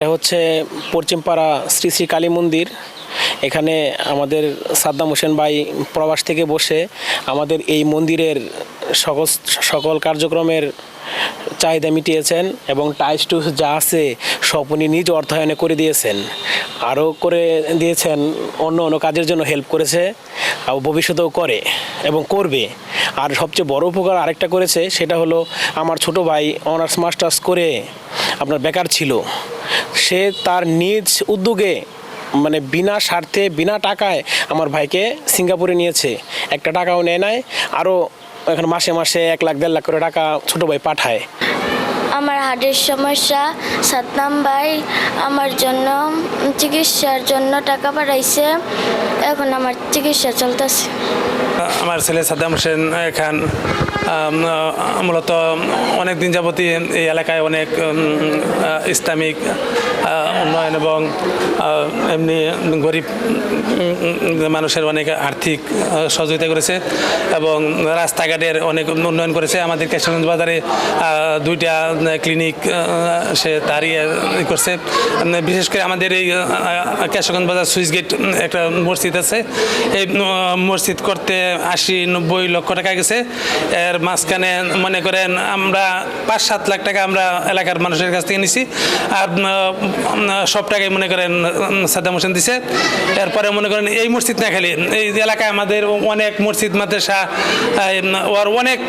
এটা হচ্ছে পশ্চিমপাড়া শ্রী শ্রী কালী মন্দির। এখানে আমাদের সাদ্দাম হোসেন ভাই প্রবাস থেকে বসে আমাদের এই মন্দিরের সকল সকল কার্যক্রমের চাহিদা মিটিয়েছেন এবং টাইলস টুস যা আছে সব উনি নিজ অর্থায়নে করে দিয়েছেন, আরও করে দিয়েছেন, অন্য অন্য কাজের জন্য হেল্প করেছে, আর ভবিষ্যতেও করে এবং করবে। আর সবচেয়ে বড় উপকার আরেকটা করেছে, সেটা হলো আমার ছোট ভাই অনার্স মাস্টার্স করে আপনার বেকার ছিল, সে তার নিজ উদ্যোগে মানে বিনা স্বার্থে বিনা টাকায় আমার ভাইকে সিঙ্গাপুরে নিয়েছে, একটা টাকাও নেয় নাই, আরও এখন মাসে মাসে 1 লাখ 1.5 লাখ করে টাকা ছোটো ভাই পাঠায়। আমার হার্টের সমস্যা, সাদ্দাম ভাই আমার জন্য চিকিৎসার জন্য টাকা পাঠাইছে, এখন আমার চিকিৎসা চলতেছে। আমার ছেলে সাদ্দাম হোসেন খান মূলত অনেক দিন যাবতই এই এলাকায় অনেক ইসলামিক উন্নয়ন এবং এমনি গরিব মানুষের অনেক আর্থিক সহযোগিতা করেছে এবং রাস্তাঘাটের অনেক উন্নয়ন করেছে। আমাদের কেশগঞ্জ বাজারে 2টা ক্লিনিক সে তারই করছে। বিশেষ করে আমাদের এই কেশগঞ্জ বাজার সুইচ গেট একটা মসজিদ আছে, এই মসজিদ করতে 80-90 লক্ষ টাকা গেছে। এর মাঝখানে মনে করেন আমরা 5-7 লাখ টাকা আমরা এলাকার মানুষের কাছ থেকে নিছি, আর সব টাকাই মনে করেন সাদ্দাম হোসেন দিছে। এরপরে মনে করেন এই মসজিদ না খালি এই এলাকায় আমাদের অনেক মসজিদ মাদ্রাসা ওর অনেক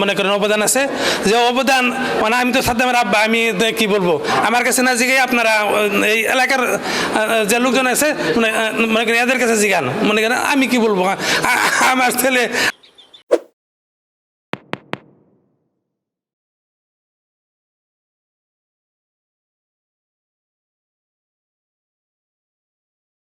মনে করেন অবদান আছে, যে অবদান মানে আমি তো সাদ্দামের আব্বা, আমি কি বলবো, আমার কাছে না জিগে আপনারা এই এলাকার যে লোকজন আছে মনে করেন এদের কাছে জিগান, মনে করেন আমি কি বলবো, আমার ছেলে